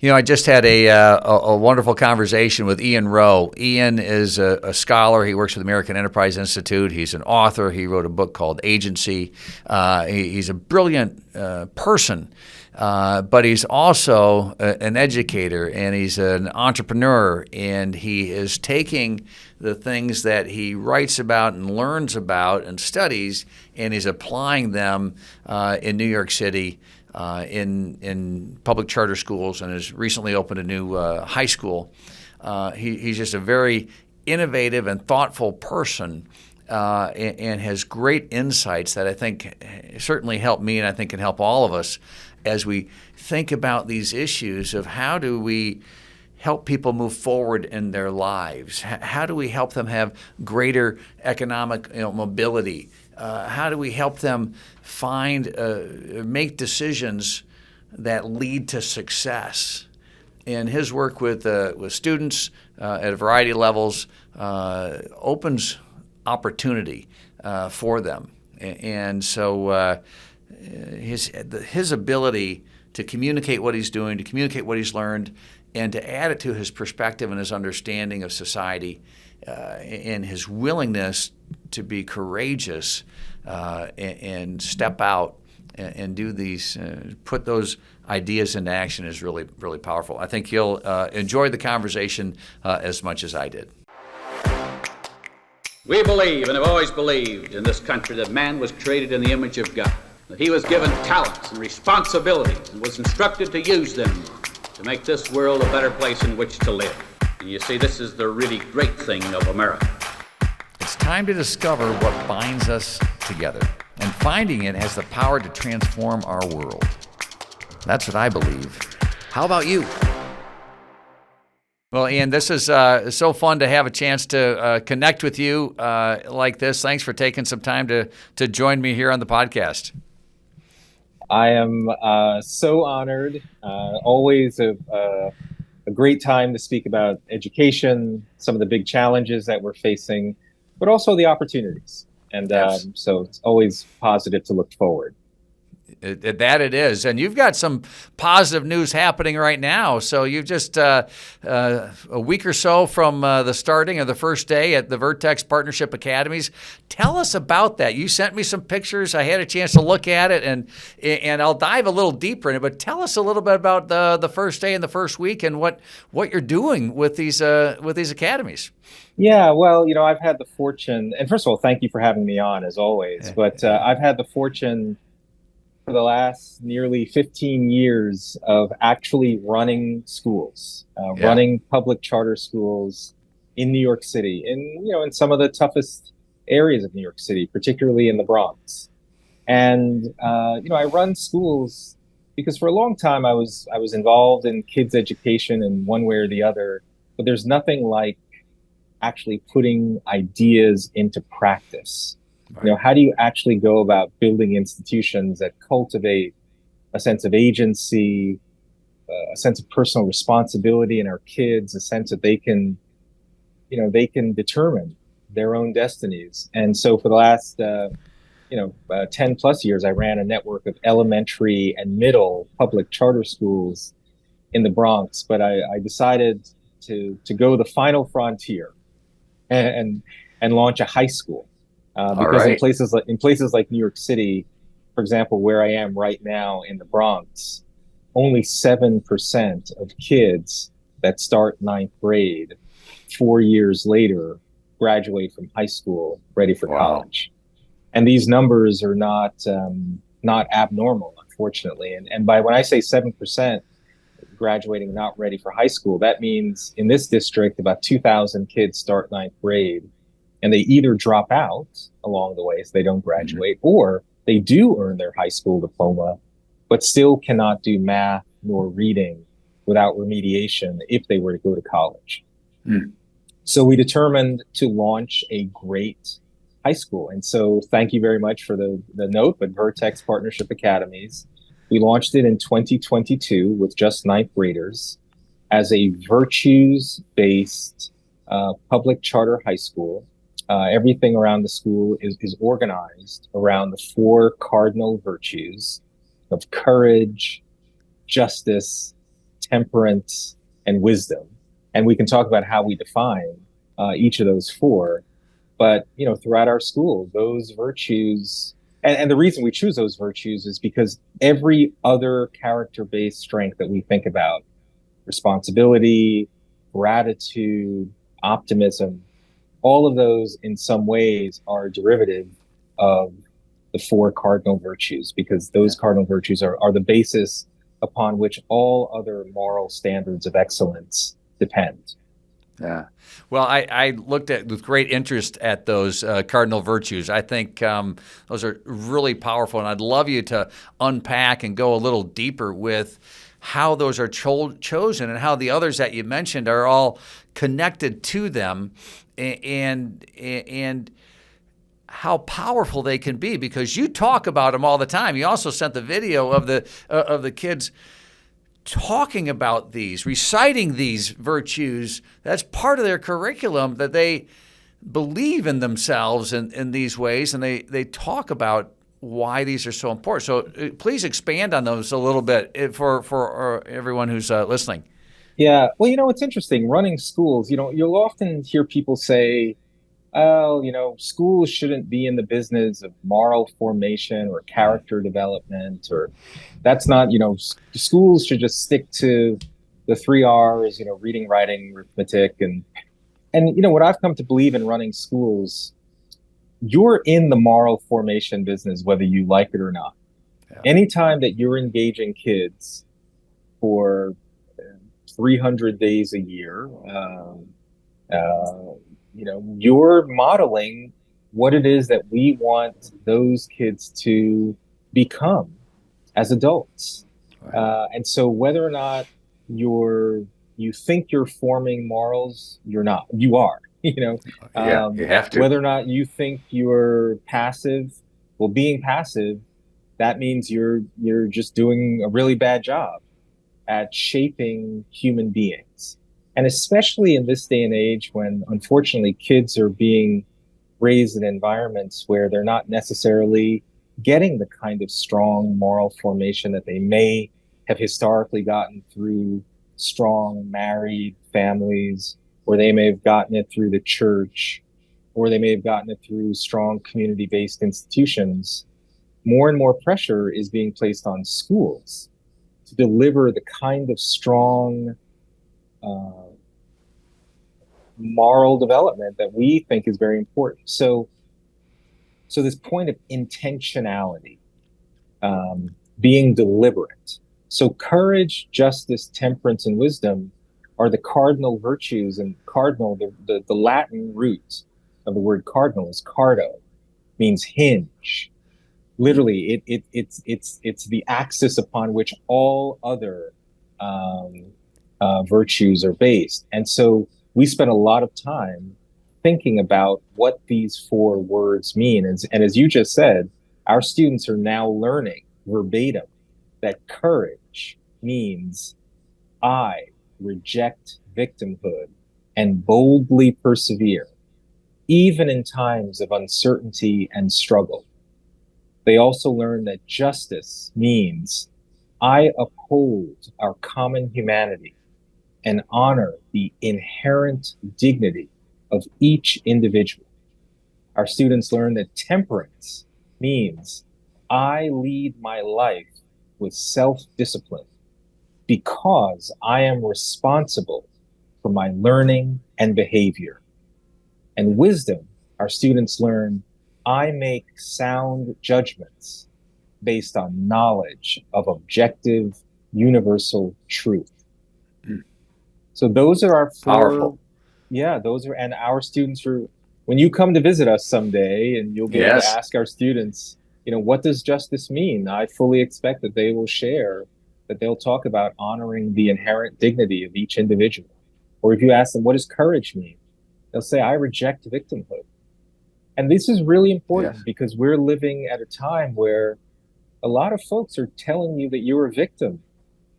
I just had a wonderful conversation with Ian Rowe. Ian is a scholar. He works with the American Enterprise Institute. He's an author. He wrote a book called Agency. He's a brilliant person, but he's also an educator, and he's an entrepreneur, and he is taking the things that he writes about and learns about and studies, and he's applying them in New York City. In public charter schools, and has recently opened a new high school. He's just a very innovative and thoughtful person, and has great insights that I think certainly help me, and I think can help all of us as we think about these issues of how do we help people move forward in their lives? How do we help them have greater economic mobility? How do we help them make decisions that lead to success? And his work with students at a variety of levels opens opportunity for them. And so his ability to communicate what he's doing, to communicate what he's learned, and to add it to his perspective and his understanding of society, and his willingness to be courageous and step out and do these, put those ideas into action is really, really powerful. I think you'll enjoy the conversation as much as I did. We believe and have always believed in this country that man was created in the image of God, that he was given talents and responsibilities and was instructed to use them to make this world a better place in which to live. And you see, this is the really great thing of America. It's time to discover what binds us together, and finding it has the power to transform our world. That's what I believe. How about you? Well, Ian, this is so fun to have a chance to connect with you like this. Thanks for taking some time to join me here on the podcast. I am so honored. Always a great time to speak about education, some of the big challenges that we're facing, but also the opportunities. And so it's always positive to look forward. That it is. And you've got some positive news happening right now. So you've just a week or so from the starting of the first day at the Vertex Partnership Academies. Tell us about that. You sent me some pictures. I had a chance to look at it, and I'll dive a little deeper in it. But tell us a little bit about the first day and the first week and what you're doing with these academies. Yeah, well, I've had the fortune, and first of all, thank you for having me on as always. But I've had the fortune for the last nearly 15 years of actually running schools, running public charter schools in New York City, in some of the toughest areas of New York City, particularly in the Bronx. And I run schools because for a long time I was involved in kids' education in one way or the other, but there's nothing like actually putting ideas into practice. Right. How do you actually go about building institutions that cultivate a sense of agency, a sense of personal responsibility in our kids, a sense that they can determine their own destinies? And so for the last, 10 plus years, I ran a network of elementary and middle public charter schools in the Bronx. But I decided to go the final frontier and launch a high school. Because in places like New York City, for example, where I am right now in the Bronx, only 7% of kids that start ninth grade 4 years later graduate from high school ready for college. And these numbers are not abnormal, unfortunately. And when I say 7% graduating not ready for high school, that means in this district, about 2,000 kids start ninth grade. And they either drop out along the way, so they don't graduate, or they do earn their high school diploma, but still cannot do math nor reading without remediation if they were to go to college. So we determined to launch a great high school. And so thank you very much for the note, but Vertex Partnership Academies, we launched it in 2022 with just ninth graders as a virtues-based public charter high school. Everything around the school is organized around the 4 cardinal virtues of courage, justice, temperance, and wisdom. And we can talk about how we define each of those four. But, throughout our school, those virtues, and the reason we choose those virtues is because every other character-based strength that we think about, responsibility, gratitude, optimism, all of those in some ways are derivative of the four cardinal virtues, because those cardinal virtues are the basis upon which all other moral standards of excellence depend. Yeah. Well, I looked at with great interest at those cardinal virtues. I think those are really powerful, and I'd love you to unpack and go a little deeper with how those are chosen and how the others that you mentioned are all connected to them, and how powerful they can be, because you talk about them all the time. You also sent the video of the kids talking about these, reciting these virtues. That's part of their curriculum, that they believe in themselves in these ways, and they talk about why these are so important. So please expand on those a little bit for everyone who's listening. Yeah, well, it's interesting. Running schools, you'll often hear people say, oh, schools shouldn't be in the business of moral formation or character development, or that's not, schools should just stick to the 3 R's, reading, writing, arithmetic. And what I've come to believe in running schools, you're in the moral formation business, whether you like it or not. Yeah. Anytime that you're engaging kids for 300 days a year, you're modeling what it is that we want those kids to become as adults. Right. And so whether or not you think you're forming morals, you're not. You are. You have to. Whether or not you think you're passive, well, being passive, that means you're just doing a really bad job at shaping human beings. And especially in this day and age, when unfortunately kids are being raised in environments where they're not necessarily getting the kind of strong moral formation that they may have historically gotten through strong married families, or they may have gotten it through the church, or they may have gotten it through strong community-based institutions. More and more pressure is being placed on schools to deliver the kind of strong moral development that we think is very important. So this point of intentionality, being deliberate. So courage, justice, temperance, and wisdom are the cardinal virtues. And cardinal, the Latin root of the word cardinal is cardo, means hinge. Literally, it's the axis upon which all other virtues are based. And so we spent a lot of time thinking about what these four words mean. And as you just said, our students are now learning verbatim that courage means I reject victimhood and boldly persevere, even in times of uncertainty and struggle. They also learn that justice means I uphold our common humanity and honor the inherent dignity of each individual. Our students learn that temperance means I lead my life with self-discipline because I am responsible for my learning and behavior. And wisdom, our students learn I make sound judgments based on knowledge of objective, universal truth. So those are our four. Powerful. Yeah, those are, and our students are, when you come to visit us someday and you'll be able to ask our students, what does justice mean? I fully expect that they will share, that they'll talk about honoring the inherent dignity of each individual. Or if you ask them, what does courage mean? They'll say, I reject victimhood. And this is really important because we're living at a time where a lot of folks are telling you that you're a victim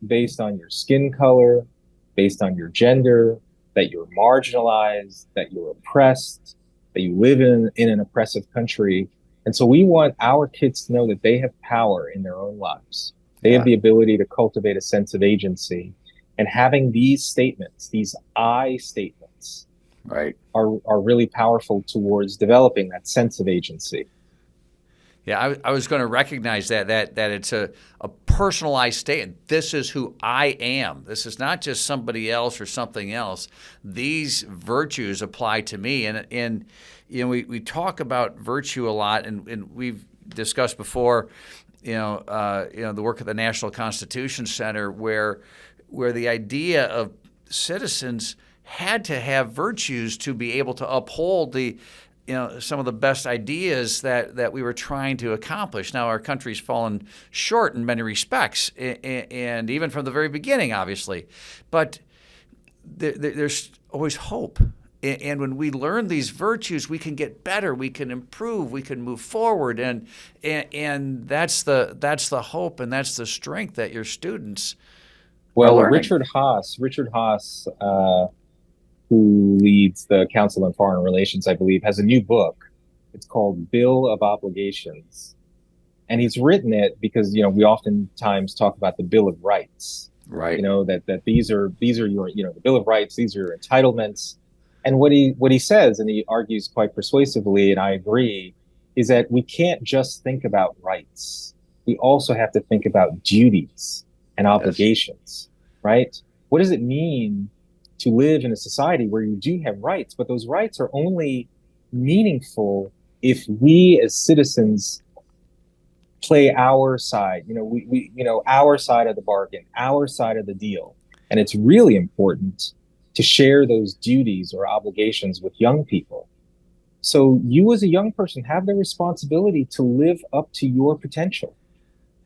based on your skin color, based on your gender, that you're marginalized, that you're oppressed, that you live in an oppressive country. And so we want our kids to know that they have power in their own lives. They have the ability to cultivate a sense of agency. And having these statements, these I statements, Right. are really powerful towards developing that sense of agency. Yeah, I was going to recognize that it's a personalized statement. This is who I am. This is not just somebody else or something else. These virtues apply to me. And you know, we talk about virtue a lot, and we've discussed before, the work of the National Constitution Center, where the idea of citizens had to have virtues to be able to uphold some of the best ideas that we were trying to accomplish. Now, our country's fallen short in many respects, and even from the very beginning, obviously. But there's always hope. And when we learn these virtues, we can get better, we can improve, we can move forward, and that's the hope, and that's the strength that your students are learning. Richard Haas, who leads the Council on Foreign Relations, I believe, has a new book. It's called Bill of Obligations. And he's written it because, we oftentimes talk about the Bill of Rights. Right. That these are your, the Bill of Rights, these are your entitlements. And what he says, and he argues quite persuasively, and I agree, is that we can't just think about rights. We also have to think about duties and obligations, right? What does it mean to live in a society where you do have rights, but those rights are only meaningful if we as citizens play our side, our side of the bargain, our side of the deal. And it's really important to share those duties or obligations with young people. So you as a young person have the responsibility to live up to your potential,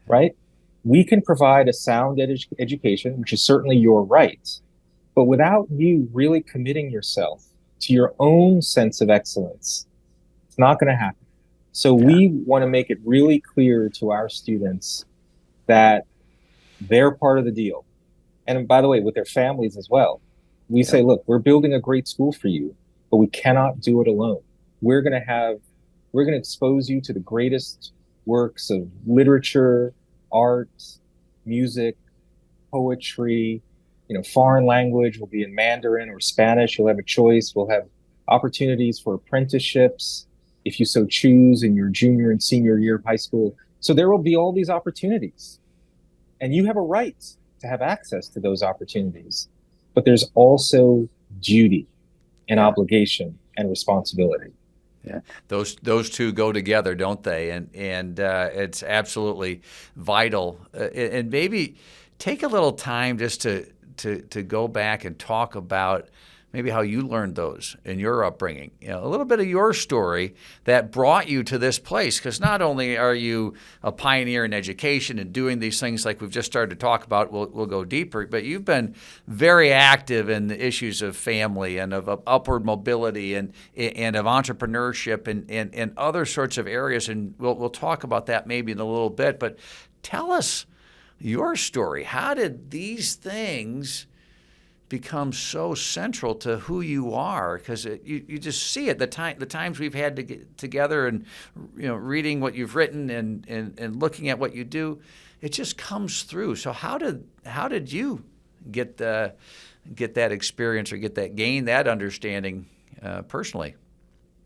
right? We can provide a sound education, which is certainly your right. But without you really committing yourself to your own sense of excellence, it's not going to happen. So we want to make it really clear to our students that they're part of the deal. And by the way, with their families as well. We say, look, we're building a great school for you, but we cannot do it alone. We're going to expose you to the greatest works of literature, art, music, poetry, foreign language will be in Mandarin or Spanish. You'll have a choice. We'll have opportunities for apprenticeships, if you so choose, in your junior and senior year of high school. So there will be all these opportunities. And you have a right to have access to those opportunities. But there's also duty and obligation and responsibility. Yeah, those two go together, don't they? And it's absolutely vital. And maybe take a little time just to go back and talk about maybe how you learned those in your upbringing. A little bit of your story that brought you to this place, because not only are you a pioneer in education and doing these things like we've just started to talk about, we'll go deeper, but you've been very active in the issues of family and of upward mobility and of entrepreneurship and other sorts of areas, and we'll talk about that maybe in a little bit. But tell us your story. How did these things become so central to who you are? Because you just see it, the times we've had to get together and reading what you've written and looking at what you do, it just comes through. So how did you get that experience or gain that understanding personally?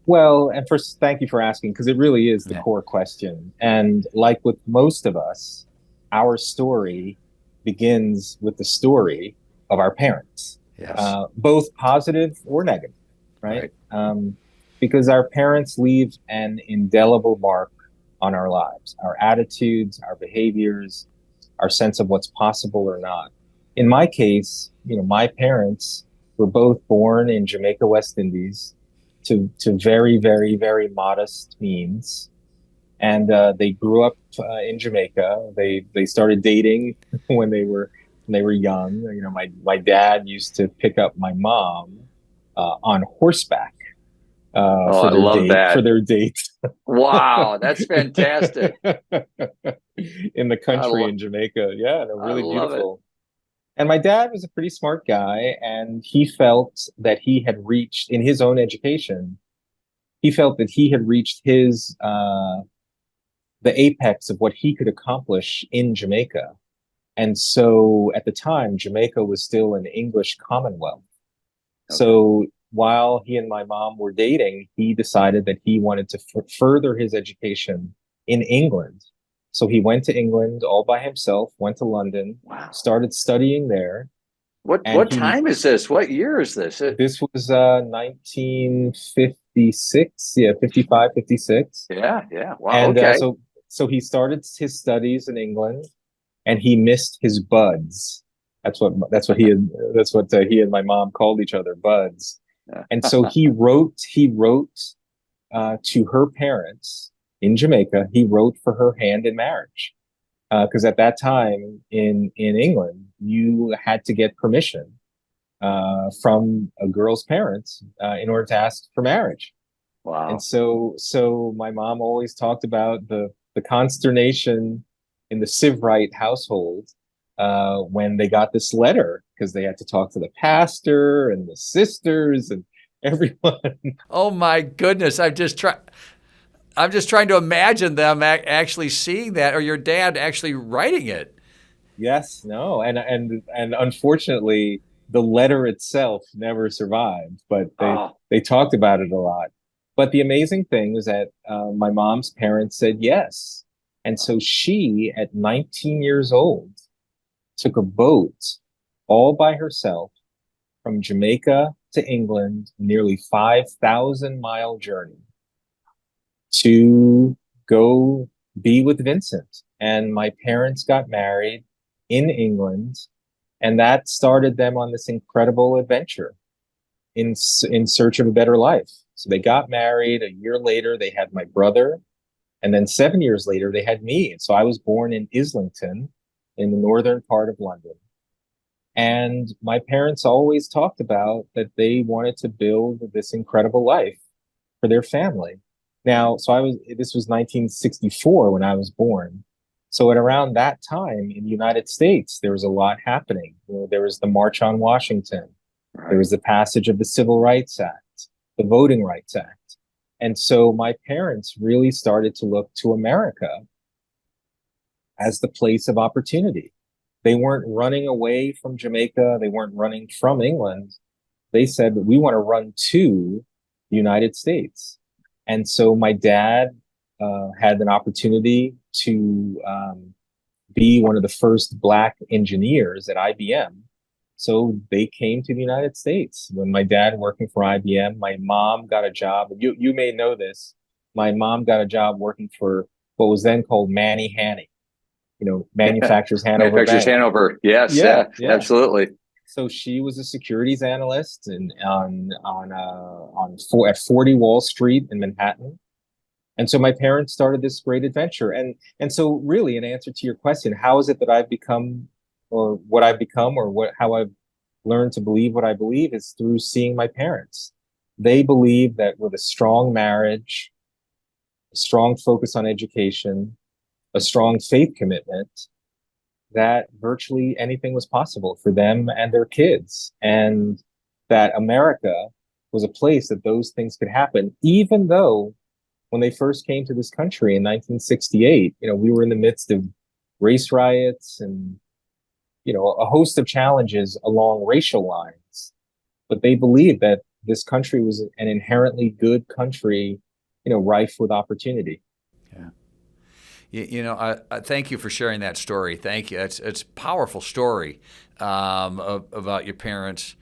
Well, and first, thank you for asking, because it really is the core question. And like with most of us, our story begins with the story of our parents, both positive or negative, right? Because our parents leave an indelible mark on our lives, our attitudes, our behaviors, our sense of what's possible or not. In my case, my parents were both born in Jamaica, West Indies, to very, very, very modest means. And they grew up in Jamaica. They started dating when they were young. My dad used to pick up my mom on horseback for their date. Wow, that's fantastic. In the country in Jamaica. Yeah, they're really beautiful. And my dad was a pretty smart guy, and he felt that he had reached, in his own education, his the apex of what he could accomplish in Jamaica. And so at the time, Jamaica was still an English Commonwealth. Okay. So while he and my mom were dating, he decided that he wanted to further his education in England. So he went to England all by himself, went to London, Wow. started studying there. What time is this? What year is this? This was 1956, yeah, 55, 56. Yeah. Wow. And Okay. so he started his studies in England, and he missed his buds. He and my mom called each other, buds. And so he wrote to her parents in Jamaica. He wrote for her hand in marriage, because at that time in England, you had to get permission from a girl's parents in order to ask for marriage. Wow. And so my mom always talked about the consternation in the Sivrite household when they got this letter, because they had to talk to the pastor and the sisters and everyone. Oh my goodness! I'm just trying to imagine them actually seeing that, or your dad actually writing it. Yes, no, and unfortunately, the letter itself never survived, but they talked about it a lot. But the amazing thing is that my mom's parents said yes, and so she, at 19 years old, took a boat all by herself from Jamaica to England, nearly 5,000-mile journey, to go be with Vincent. And my parents got married in England, and that started them on this incredible adventure in search of a better life. So they got married. A year later, they had my brother, and then 7 years later, they had me. And so I was born in Islington, in the northern part of London. And my parents always talked about that they wanted to build this incredible life for their family. Now, this was 1964 when I was born. So at around that time in the United States, there was a lot happening. There was the March on Washington. Right. There was the passage of the Civil Rights Act, the Voting Rights Act. And so my parents really started to look to America as the place of opportunity. They weren't running away from Jamaica. They weren't running from England. They said that we want to run to the United States. And so my dad had an opportunity to be one of the first Black engineers at IBM. So they came to the United States. When my dad working for IBM, my mom got a job. You may know this. My mom got a job working for what was then called Manny Hanny. Manufacturers Hanover. Manufacturers Hanover. Yes, yeah, absolutely. So she was a securities analyst at 40 Wall Street in Manhattan. And so my parents started this great adventure. And so really, in answer to your question, how is it that I've become, or what I've become, or how I've learned to believe what I believe, is through seeing my parents. They believe that with a strong marriage, a strong focus on education, a strong faith commitment, that virtually anything was possible for them and their kids, and that America was a place that those things could happen, even though when they first came to this country in 1968, we were in the midst of race riots and, a host of challenges along racial lines. But they believed that this country was an inherently good country, rife with opportunity. Yeah. I thank you for sharing that story. Thank you. It's a powerful story about your parents.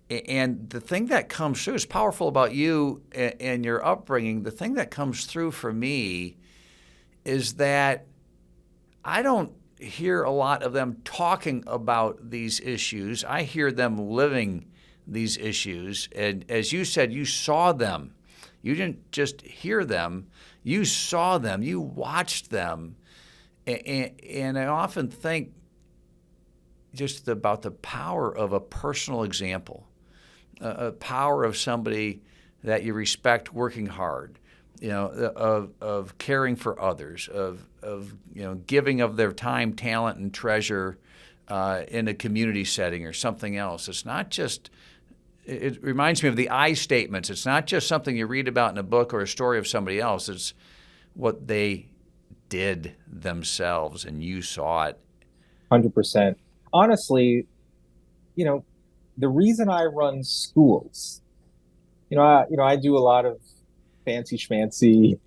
And the thing that comes through is powerful about you and your upbringing. The thing that comes through for me is that I don't hear a lot of them talking about these issues. I hear them living these issues. And as you said, you saw them. You didn't just hear them. You saw them. You watched them. And I often think just about the power of a personal example, a power of somebody that you respect working hard, of caring for others, of giving of their time, talent, and treasure in a community setting or something else. It's not just, it reminds me of the I statements. It's not just something you read about in a book or a story of somebody else. It's what they did themselves, and you saw it. 100%. Honestly, you know, the reason I run schools, I do a lot of fancy schmancy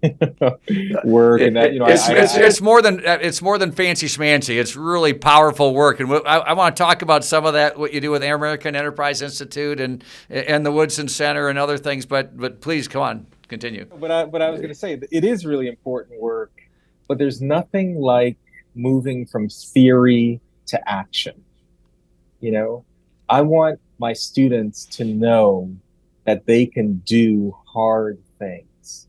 work, and that, It's more than fancy schmancy. It's really powerful work, and I want to talk about some of that, what you do with the American Enterprise Institute and the Woodson Center and other things. But please, come on, continue. But I was going to say that it is really important work, but there's nothing like moving from theory to action. I want my students to know that they can do hard things.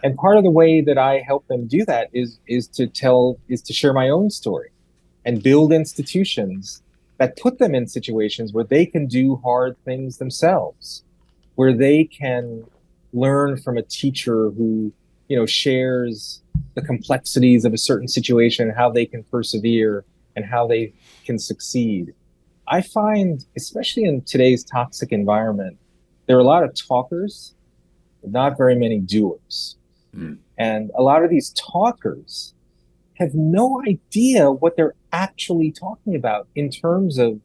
And part of the way that I help them do that is to share my own story and build institutions that put them in situations where they can do hard things themselves, where they can learn from a teacher who, shares the complexities of a certain situation, how they can persevere and how they can succeed. I find, especially in today's toxic environment, there are a lot of talkers, but not very many doers. And a lot of these talkers have no idea what they're actually talking about in terms of,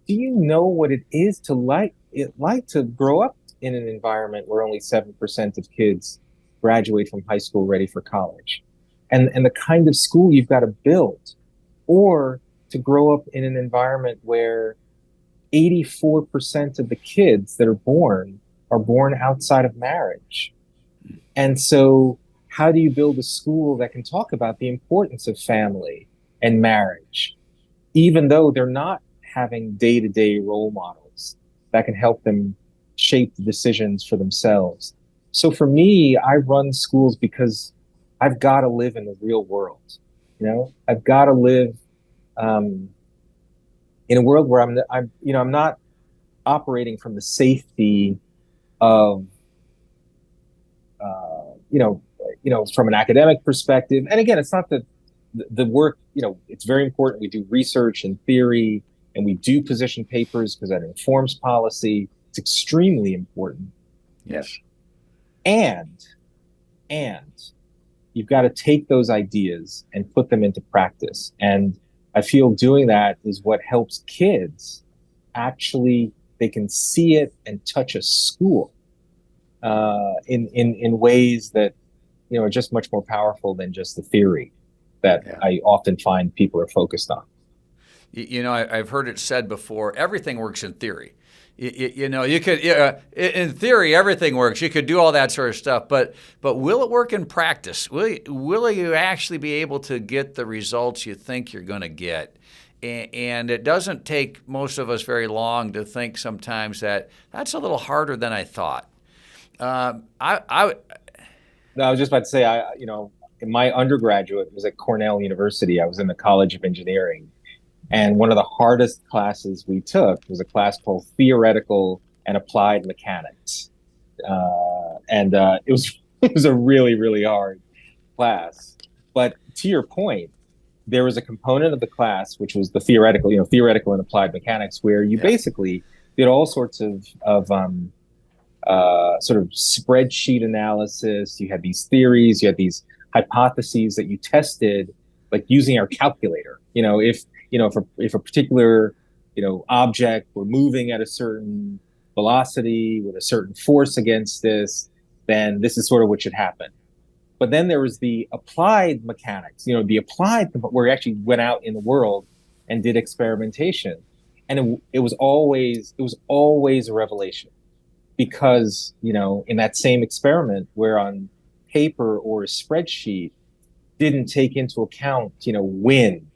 do you know what it is to like to grow up in an environment where only 7% of kids graduate from high school ready for college? And the kind of school you've got to build, or to grow up in an environment where 84% of the kids that are born outside of marriage. And so how do you build a school that can talk about the importance of family and marriage, even though they're not having day-to-day role models that can help them shape the decisions for themselves? So for me, I run schools because I've got to live in the real world. I've got to live in a world where I'm not operating from the safety of, from an academic perspective. And again, it's not the work, it's very important. We do research and theory, and we do position papers because that informs policy. It's extremely important. Yes. And you've got to take those ideas and put them into practice. And I feel doing that is what helps kids actually, they can see it and touch a school in ways that, are just much more powerful than just the theory that I often find people are focused on. I've heard it said before, everything works in theory. You could, in theory, everything works. You could do all that sort of stuff, but will it work in practice? Will you actually be able to get the results you think you're going to get? And it doesn't take most of us very long to think sometimes that that's a little harder than I thought. No, I was just about to say, in my undergraduate was at Cornell University. I was in the College of Engineering. And one of the hardest classes we took was a class called Theoretical and Applied Mechanics. It was a really, really hard class. But to your point, there was a component of the class, which was the theoretical and applied mechanics, where you basically did all sorts of sort of spreadsheet analysis. You had these theories, you had these hypotheses that you tested, like using our calculator. If a particular, object were moving at a certain velocity with a certain force against this, then this is sort of what should happen. But then there was the applied mechanics, where we actually went out in the world and did experimentation. And it was always a revelation, because, in that same experiment, where on paper or a spreadsheet didn't take into account, wind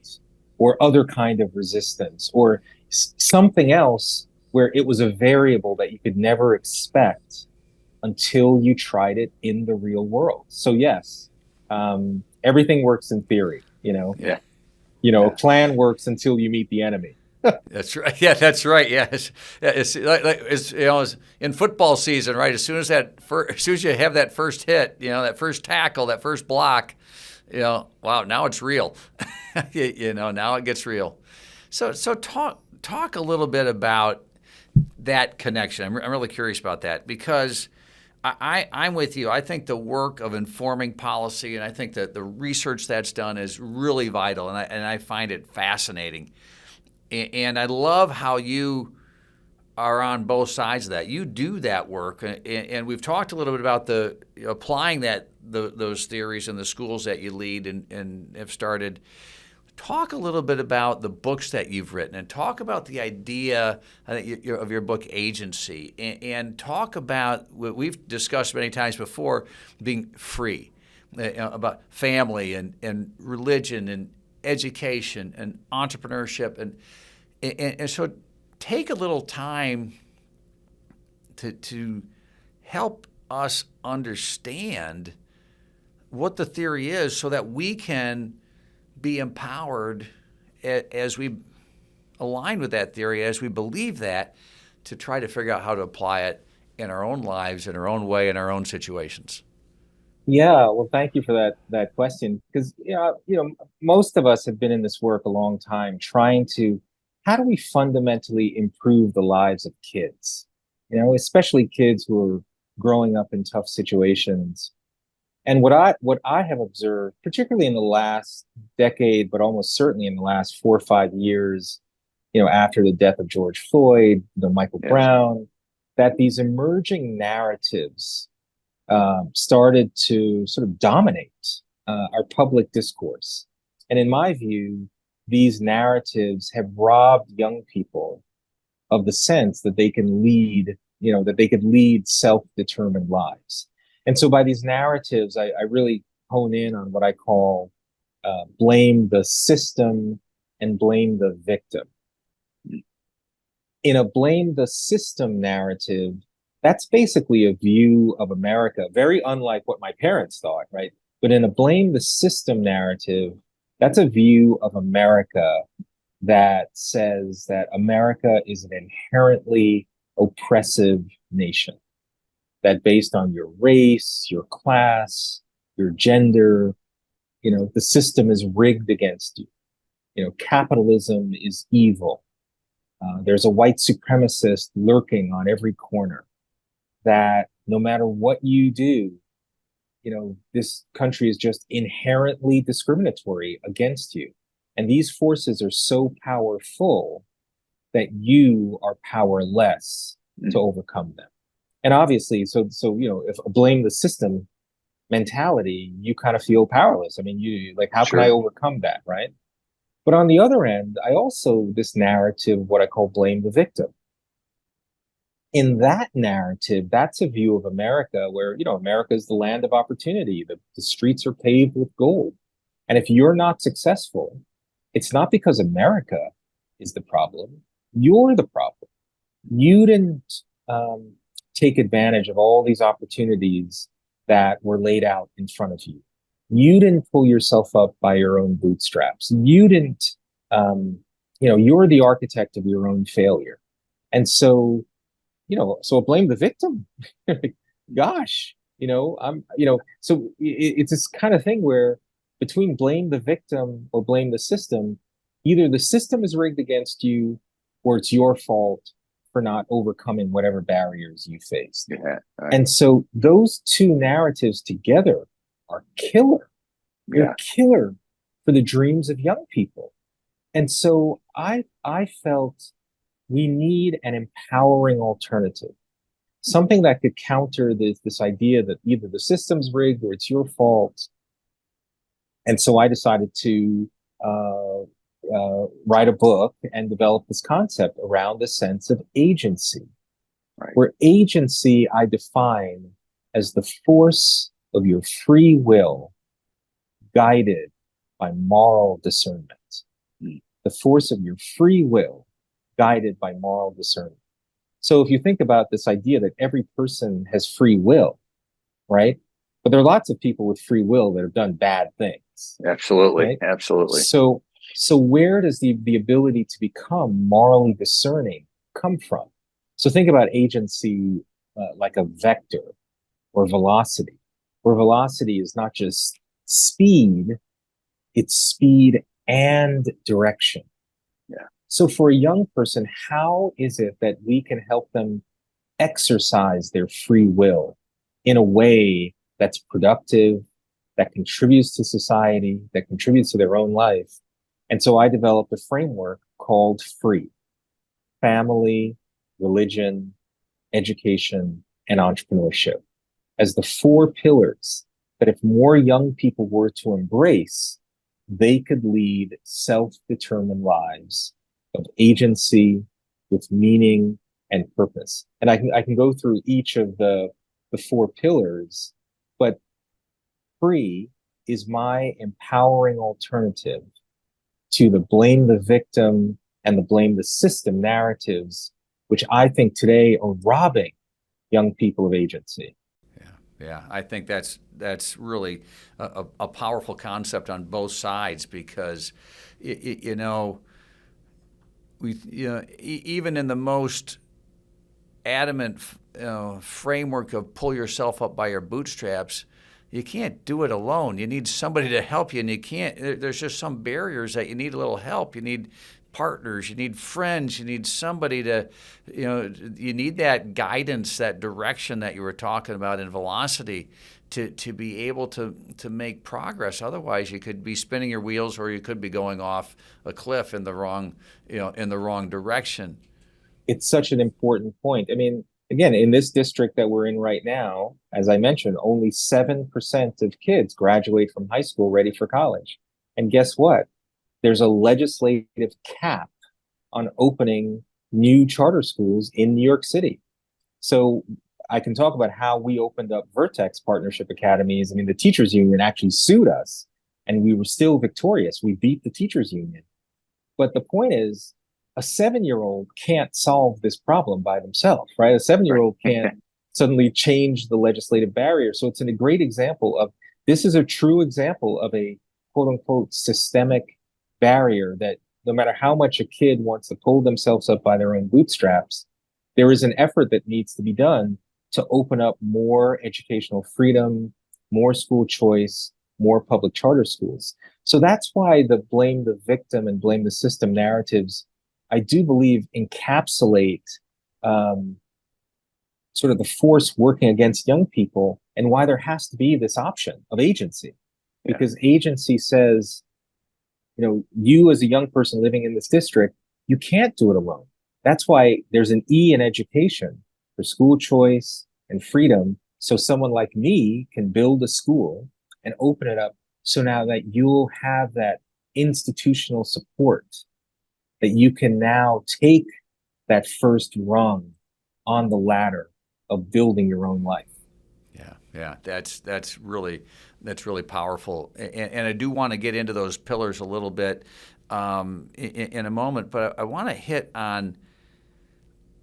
or other kind of resistance or something else, where it was a variable that you could never expect until you tried it in the real world. So yes, everything works in theory, a plan works until you meet the enemy. That's right. Yeah, that's right. Yes, it's it's in football season, right? As soon as you have that first hit, that first tackle, that first block, wow, now it's real. Now it gets real. So talk a little bit about that connection. I'm really curious about that, because I'm with you. I think the work of informing policy, and I think that the research that's done is really vital, and I find it fascinating. And I love how you are on both sides of that. You do that work, and we've talked a little bit about the applying those theories in the schools that you lead and have started. Talk a little bit about the books that you've written, and talk about the idea of your book, Agency, and talk about what we've discussed many times before, being free, about family and religion and education and entrepreneurship. And so take a little time to help us understand what the theory is so that we can be empowered as we align with that theory, as we believe that, to try to figure out how to apply it in our own lives, in our own way, in our own situations. Yeah, well, thank you for that question, because most of us have been in this work a long time, trying to, how do we fundamentally improve the lives of kids? Especially kids who are growing up in tough situations. And what I have observed, particularly in the last decade, but almost certainly in the last 4 or 5 years, after the death of George Floyd, Michael Yes. Brown, that these emerging narratives started to sort of dominate our public discourse. And in my view, these narratives have robbed young people of the sense that they can lead, that they could lead self-determined lives. And so by these narratives, I really hone in on what I call blame the system and blame the victim. In a blame the system narrative, that's basically a view of America, very unlike what my parents thought, right? But in a blame the system narrative, that's a view of America that says that America is an inherently oppressive nation, that based on your race, your class, your gender, the system is rigged against you. Capitalism is evil. There's a white supremacist lurking on every corner, that no matter what you do, this country is just inherently discriminatory against you. And these forces are so powerful that you are powerless to overcome them. And obviously, so if blame the system mentality, you kind of feel powerless. I mean, you like, how can I overcome that, right? But on the other end, I also, this narrative, what I call blame the victim. In that narrative, that's a view of America where, America is the land of opportunity. The streets are paved with gold. And if you're not successful, it's not because America is the problem. You're the problem. You didn't take advantage of all these opportunities that were laid out in front of you. You didn't pull yourself up by your own bootstraps. You didn't, you're the architect of your own failure. And so, so blame the victim. Gosh, so it's this kind of thing where between blame the victim or blame the system, either the system is rigged against you or it's your fault for not overcoming whatever barriers you faced. Yeah, right. And so those two narratives together are killer. They're killer for the dreams of young people. And so I felt we need an empowering alternative, something that could counter this idea that either the system's rigged or it's your fault. And so I decided to write a book and develop this concept around the sense of agency, where agency I define as the force of your free will guided by moral discernment. The force of your free will guided by moral discernment. So if you think about this idea that every person has free will, right? But there are lots of people with free will that have done bad things. Absolutely. Right? Absolutely. So where does the ability to become morally discerning come from? So think about agency like a vector or velocity, where velocity is not just speed, it's speed and direction. Yeah. So for a young person, how is it that we can help them exercise their free will in a way that's productive, that contributes to society, that contributes to their own life. And so I developed a framework called FREE: family, religion, education, and entrepreneurship, as the four pillars that if more young people were to embrace, they could lead self-determined lives of agency with meaning and purpose. And I can go through each of the four pillars, but FREE is my empowering alternative to the blame the victim and the blame the system narratives, which I think today are robbing young people of agency. Yeah, I think that's really a powerful concept on both sides, because you know, even in the most adamant framework of pull yourself up by your bootstraps, you can't do it alone. You need somebody to help you, and you can't. There's just some barriers that you need a little help. You need partners, you need friends, you need somebody to, you need that guidance, that direction that you were talking about in velocity to be able to make progress. Otherwise, you could be spinning your wheels, or you could be going off a cliff in the wrong direction. It's such an important point. I mean, again, in this district that we're in right now, as I mentioned, only 7% of kids graduate from high school ready for college. And guess what? There's a legislative cap on opening new charter schools in New York City. So I can talk about how we opened up Vertex Partnership Academies. I mean, the teachers union actually sued us, and we were still victorious. We beat the teachers union. But the point is, a 7-year-old can't solve this problem by themselves, right? A 7-year-old can't suddenly change the legislative barrier. So it's a great example of, this is a true example of a quote unquote systemic barrier that no matter how much a kid wants to pull themselves up by their own bootstraps, there is an effort that needs to be done to open up more educational freedom, more school choice, more public charter schools. So that's why the blame the victim and blame the system narratives, I do believe, encapsulate sort of the force working against young people, and why there has to be this option of agency. Because agency says, you as a young person living in this district, you can't do it alone. That's why there's an E in education for school choice and freedom. So someone like me can build a school and open it up. So now that you'll have that institutional support, that you can now take that first rung on the ladder of building your own life. Yeah, that's really powerful, and I do want to get into those pillars a little bit in a moment, but I want to hit on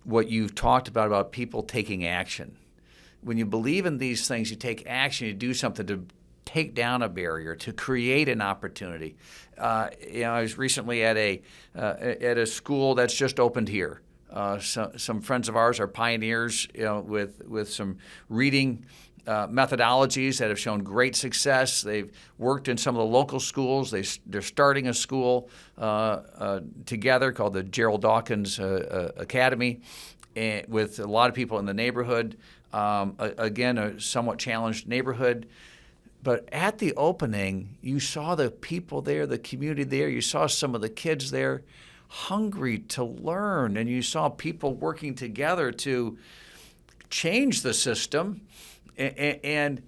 what you've talked about people taking action. When you believe in these things, you take action, you do something to take down a barrier, to create an opportunity. I was recently at a school that's just opened here. Some friends of ours are pioneers, with some reading methodologies that have shown great success. They've worked in some of the local schools. They're starting a school together called the Gerald Dawkins Academy, with a lot of people in the neighborhood. Again, a somewhat challenged neighborhood. But at the opening, you saw the people there, the community there. You saw some of the kids there hungry to learn, and you saw people working together to change the system and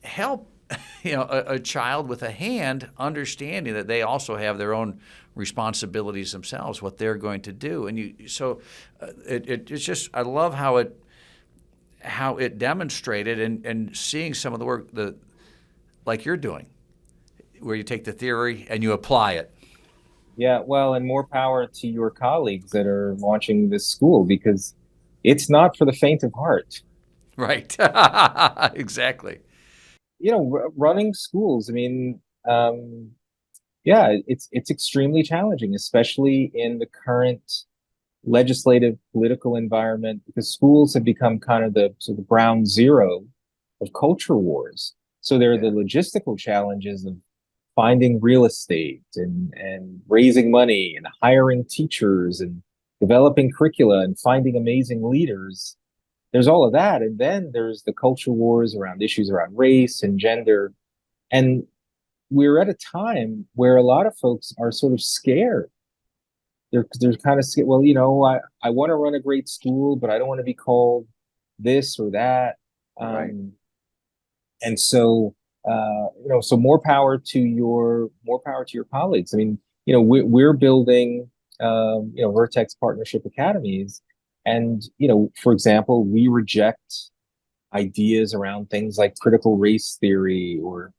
help a child with a hand understanding that they also have their own responsibilities themselves, what they're going to do. And it's just, I love how it demonstrated, and seeing some of the work like you're doing, where you take the theory and you apply it. Yeah, well, and more power to your colleagues that are launching this school, because it's not for the faint of heart. Right. Exactly. Running schools, I mean, it's extremely challenging, especially in the current legislative political environment, because schools have become kind of the ground zero of culture wars. So there are the logistical challenges of finding real estate and raising money and hiring teachers and developing curricula and finding amazing leaders there's all of that. And then there's the culture wars around issues around race and gender. And we're at a time where a lot of folks are sort of scared. They're kind of scared. Well, I want to run a great school, but I don't want to be called this or that. Right. And so, so more power to your colleagues. I mean, we're building, Vertex Partnership Academies, and for example, we reject ideas around things like critical race theory or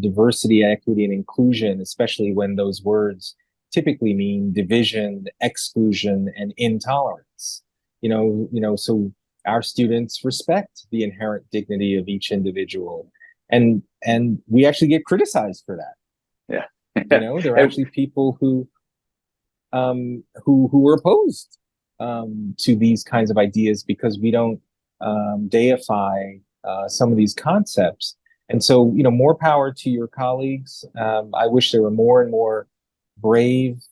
diversity, equity, and inclusion, especially when those words typically mean division, exclusion, and intolerance. So our students respect the inherent dignity of each individual, and we actually get criticized for that. Yeah. There are actually people who are opposed to these kinds of ideas because we don't deify some of these concepts. And so, more power to your colleagues. I wish there were more and more brave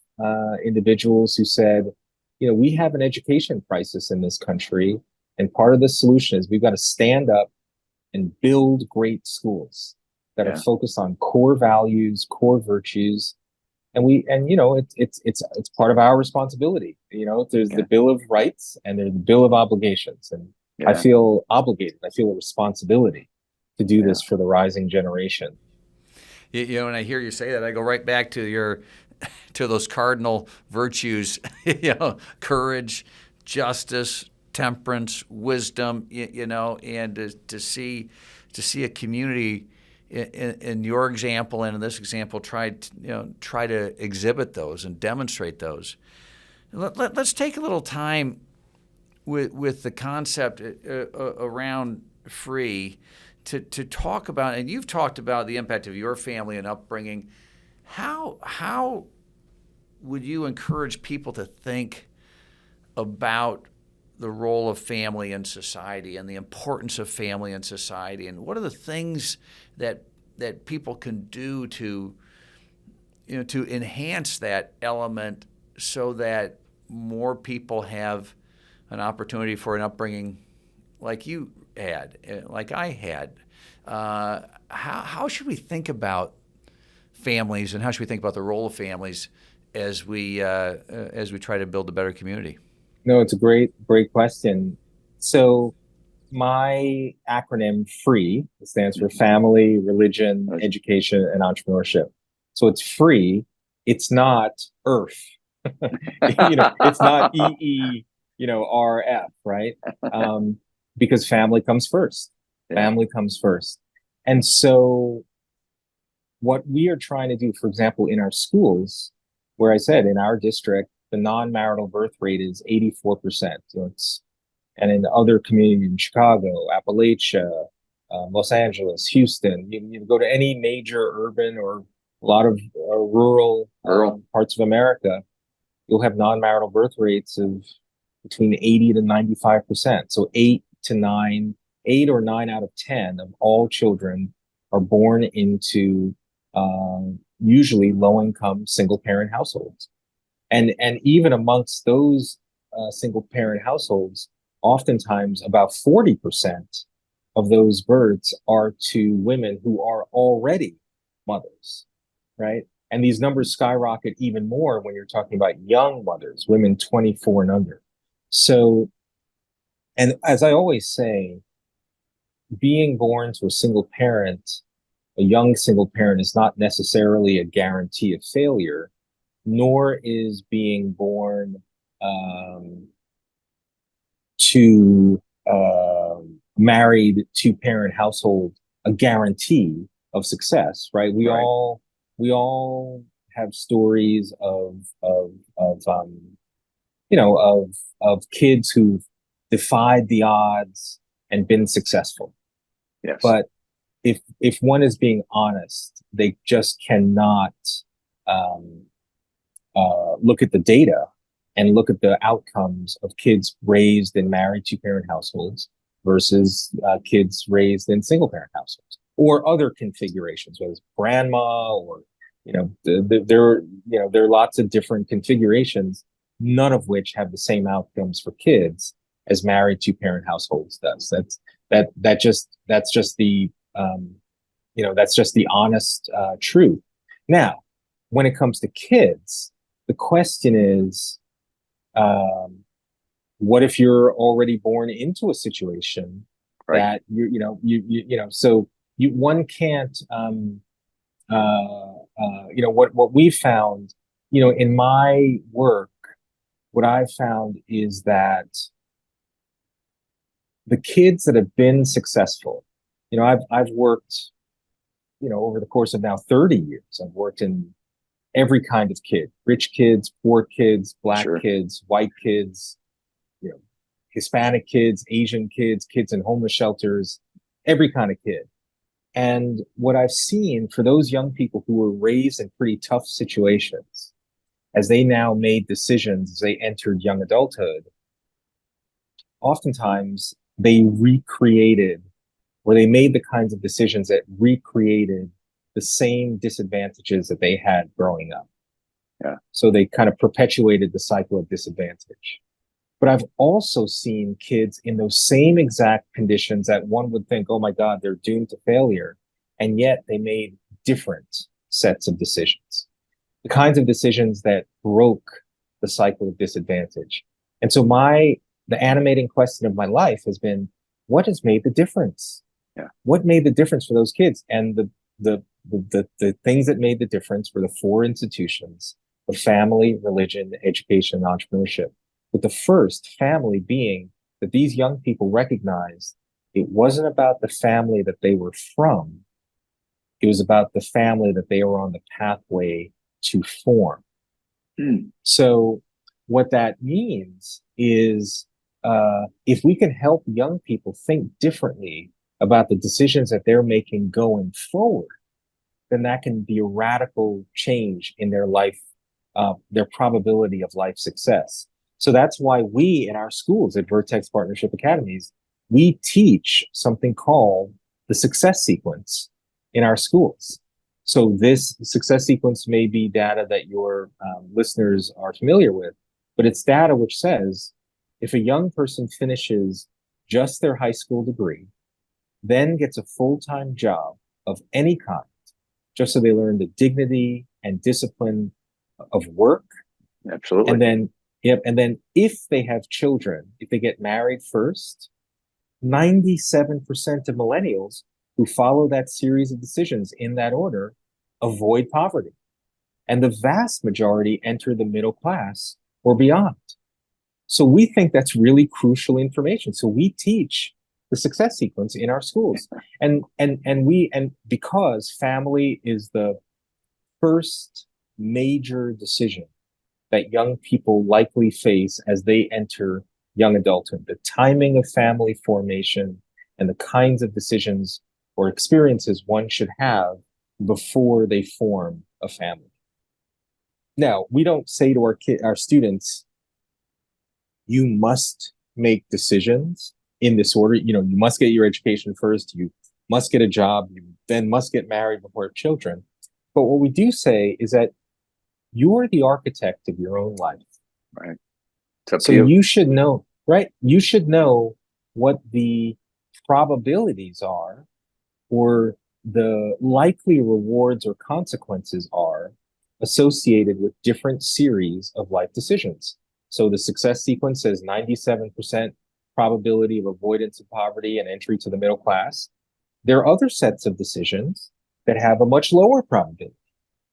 individuals who said, we have an education crisis in this country. And part of the solution is we've got to stand up and build great schools that are focused on core values, core virtues. And it's part of our responsibility. There's the Bill of Rights and there's the Bill of Obligations. And I feel obligated. I feel a responsibility to do this for the rising generation. When I hear you say that, I go right back to those cardinal virtues, courage, justice, temperance, wisdom, and to see a community in your example and in this example try to exhibit those and demonstrate those. Let's take a little time with the concept around free to talk about, and you've talked about the impact of your family and upbringing. How would you encourage people to think about the role of family in society and the importance of family in society, and what are the things that people can do to enhance that element so that more people have an opportunity for an upbringing like you had, like I had? How should we think about families, and how should we think about the role of families as we try to build a better community? No, it's a great question. So my acronym FREE stands for Family, Religion, Education, and Entrepreneurship. So it's free. It's not EARF. It's not EERF, right? Because family comes first. Family comes first. And so what we are trying to do, for example, in our schools, where I said in our district, the non-marital birth rate is 84%. And in other communities in Chicago, Appalachia, Los Angeles, Houston, you go to any major urban or a lot of rural parts of America, you'll have non-marital birth rates of between 80 to 95%. So 8 or 9 out of 10 of all children are born into usually low-income single-parent households. And even amongst those single-parent households, oftentimes about 40% of those births are to women who are already mothers, right? And these numbers skyrocket even more when you're talking about young mothers, women 24 and under. So, and as I always say, being born to a young single parent is not necessarily a guarantee of failure, nor is being born to married two-parent household a guarantee of success, right? We all have stories of kids who've defied the odds and been successful. Yes. But if one is being honest, they just cannot look at the data and look at the outcomes of kids raised in married two-parent households versus kids raised in single-parent households or other configurations, whether it's grandma or there are lots of different configurations, none of which have the same outcomes for kids. as married two-parent households does. That's just the that's just the honest truth. Now, when it comes to kids, the question is, what if you're already born into a situation Right. that so one can't what we found in my work, what I've found is that the kids that have been successful, I've worked over the course of now 30 years, I've worked in every kind of kid: rich kids, poor kids, black Sure. kids, white kids, Hispanic kids, Asian kids, kids in homeless shelters, every kind of kid. And what I've seen for those young people who were raised in pretty tough situations, as they now made decisions as they entered young adulthood, oftentimes they recreated, or they made the kinds of decisions that recreated the same disadvantages that they had growing up. Yeah. So they kind of perpetuated the cycle of disadvantage. But I've also seen kids in those same exact conditions that one would think, oh my God, they're doomed to failure. And yet they made different sets of decisions, the kinds of decisions that broke the cycle of disadvantage. And so the animating question of my life has been, what has made the difference? Yeah. What made the difference for those kids? And the things that made the difference were the four institutions of family, religion, education, and entrepreneurship. With the first, family, being that these young people recognized it wasn't about the family that they were from. It was about the family that they were on the pathway to form. So what that means is, if we can help young people think differently about the decisions that they're making going forward, then that can be a radical change in their life, their probability of life success. So that's why we in our schools at Vertex Partnership Academies, we teach something called the success sequence in our schools. So this success sequence may be data that your listeners are familiar with, but it's data which says if a young person finishes just their high school degree, then gets a full-time job of any kind, just so they learn the dignity and discipline of work. Absolutely. And then if they have children, if they get married first, 97% of millennials who follow that series of decisions in that order avoid poverty. And the vast majority enter the middle class or beyond. So we think that's really crucial information. So we teach the success sequence in our schools. And because family is the first major decision that young people likely face as they enter young adulthood, the timing of family formation and the kinds of decisions or experiences one should have before they form a family. Now, we don't say to our students, you must make decisions in this order. You must get your education first, you must get a job, you then must get married before you have children. But what we do say is that you're the architect of your own life. Right. It's up So to you. you should know, right? You should know what the probabilities are or the likely rewards or consequences are associated with different series of life decisions. So the success sequence says 97% probability of avoidance of poverty and entry to the middle class. There are other sets of decisions that have a much lower probability.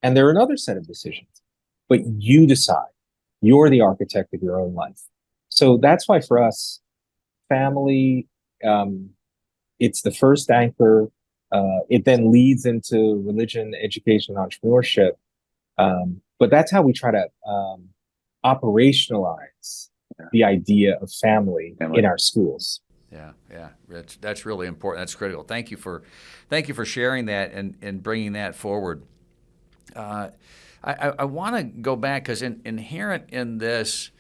And there are another set of decisions. But you decide. You're the architect of your own life. So that's why for us, family, it's the first anchor. It then leads into religion, education, entrepreneurship. But that's how we try to operationalize the idea of family in our schools. Yeah, that's really important. That's critical. Thank you for sharing that and bringing that forward. I want to go back because inherent in this,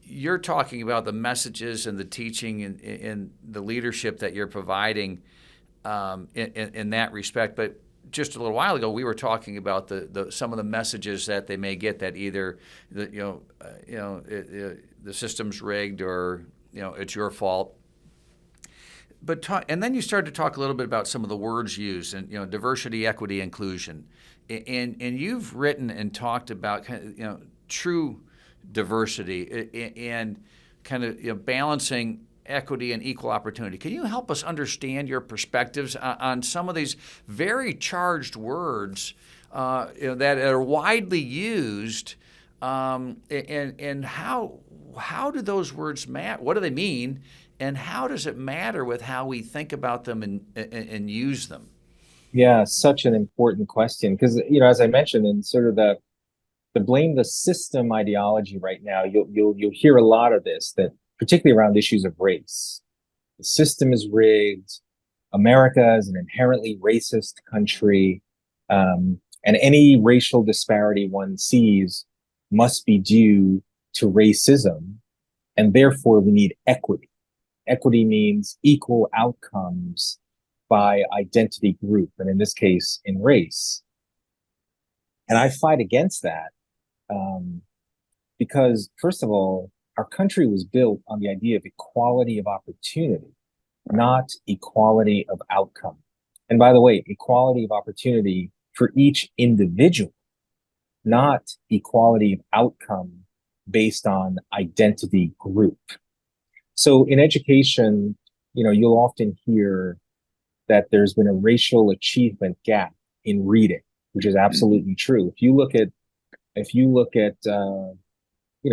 you're talking about the messages and the teaching and the leadership that you're providing in that respect. But just a little while ago, we were talking about some of the messages that they may get that either the system's rigged or it's your fault. But and then you started to talk a little bit about some of the words used, and diversity, equity, inclusion, and you've written and talked about true diversity and kind of balancing equity and equal opportunity. Can you help us understand your perspectives on some of these very charged words that are widely used, and how do those words matter? What do they mean, and how does it matter with how we think about them and use them? Yeah, such an important question because as I mentioned, in sort of the blame the system ideology right now, you'll hear a lot of this, that particularly around issues of race. The system is rigged. America is an inherently racist country, and any racial disparity one sees must be due to racism, and therefore we need equity. Equity means equal outcomes by identity group, and in this case, in race. And I fight against that because, first of all, our country was built on the idea of equality of opportunity, not equality of outcome. And by the way, equality of opportunity for each individual, not equality of outcome based on identity group. So in education, you'll often hear that there's been a racial achievement gap in reading, which is absolutely true. If you look at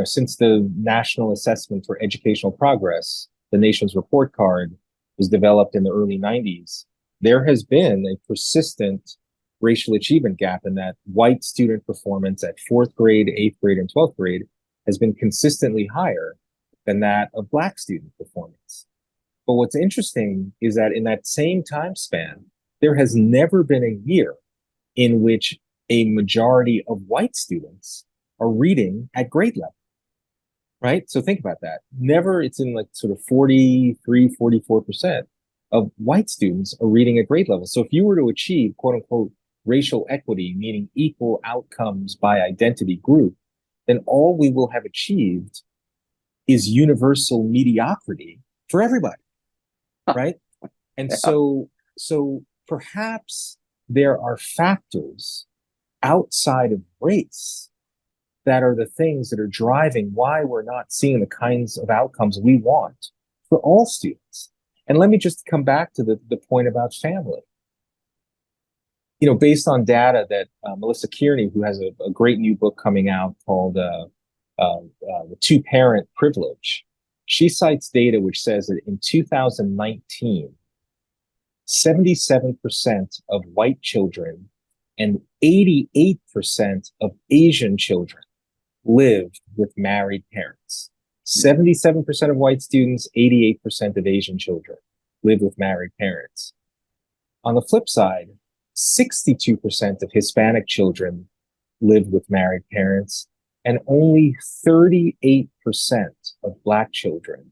since the National Assessment for Educational Progress, the nation's report card was developed in the early 90s, there has been a persistent racial achievement gap in that white student performance at 4th grade, 8th grade, and 12th grade has been consistently higher than that of Black student performance. But what's interesting is that in that same time span, there has never been a year in which a majority of white students are reading at grade level, right? So think about that. Never, it's in like sort of 43, 44% of white students are reading at grade level. So if you were to achieve, quote unquote, racial equity, meaning equal outcomes by identity group, then all we will have achieved is universal mediocrity for everybody, right? And so perhaps there are factors outside of race that are the things that are driving why we're not seeing the kinds of outcomes we want for all students. And let me just come back to the point about family. Based on data that Melissa Kearney, who has a great new book coming out called The Two-Parent Privilege, she cites data which says that in 2019, 77% of white children and 88% of Asian children lived with married parents. 77% of white students, 88% of Asian children live with married parents. On the flip side, 62% of Hispanic children live with married parents, and only 38% of Black children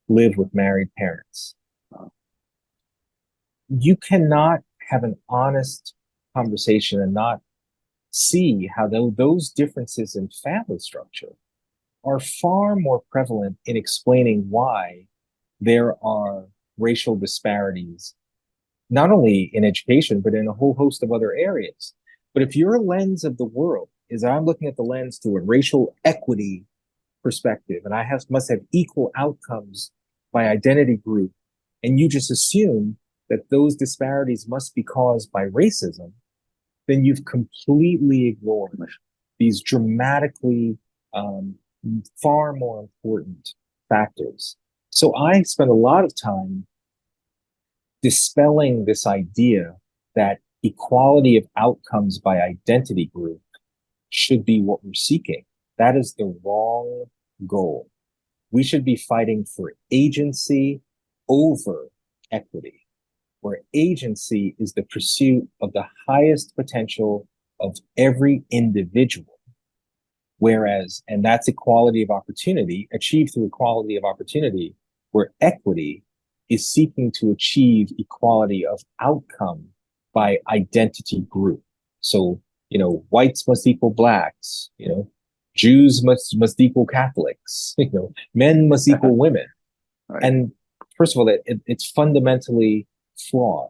live with married parents. You cannot have an honest conversation and not see how those differences in family structure are far more prevalent in explaining why there are racial disparities, not only in education, but in a whole host of other areas. But if your lens of the world is that I'm looking at the lens through a racial equity perspective, and I must have equal outcomes by identity group, and you just assume that those disparities must be caused by racism, then you've completely ignored these dramatically far more important factors. So I spend a lot of time dispelling this idea that equality of outcomes by identity group should be what we're seeking. That is the wrong goal. We should be fighting for agency over equity, where agency is the pursuit of the highest potential of every individual. Whereas, and that's equality of opportunity, achieved through equality of opportunity, where equity is seeking to achieve equality of outcome by identity group. So, whites must equal Blacks, Jews must equal Catholics, men must equal women. Right. And first of all, it's fundamentally flawed.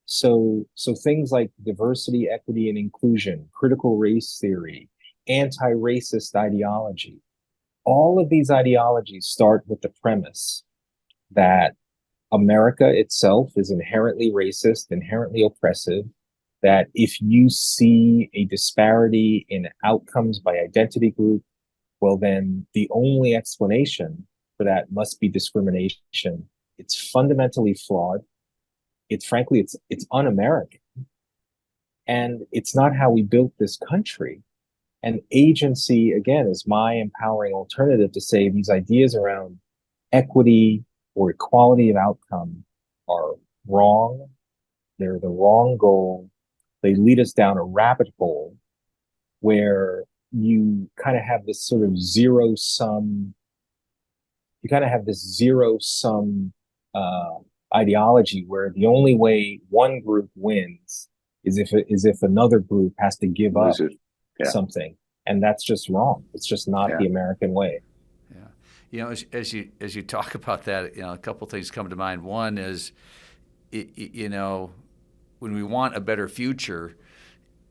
So things like diversity, equity, and inclusion, critical race theory, anti-racist ideology, all of these ideologies start with the premise that America itself is inherently racist, inherently oppressive, that if you see a disparity in outcomes by identity group, well, then the only explanation for that must be discrimination. It's fundamentally flawed. It's frankly, it's un-American. And it's not how we built this country. And agency, again, is my empowering alternative to say these ideas around equity or equality of outcome are wrong. They're the wrong goal. They lead us down a rabbit hole where you kind of have this sort of zero sum, you kind of have this zero sum ideology where the only way one group wins is if another group has to give up something, and that's just wrong. It's just not the American way. Yeah, you know, as you talk about that, you know, a couple of things come to mind. One is, you know, when we want a better future,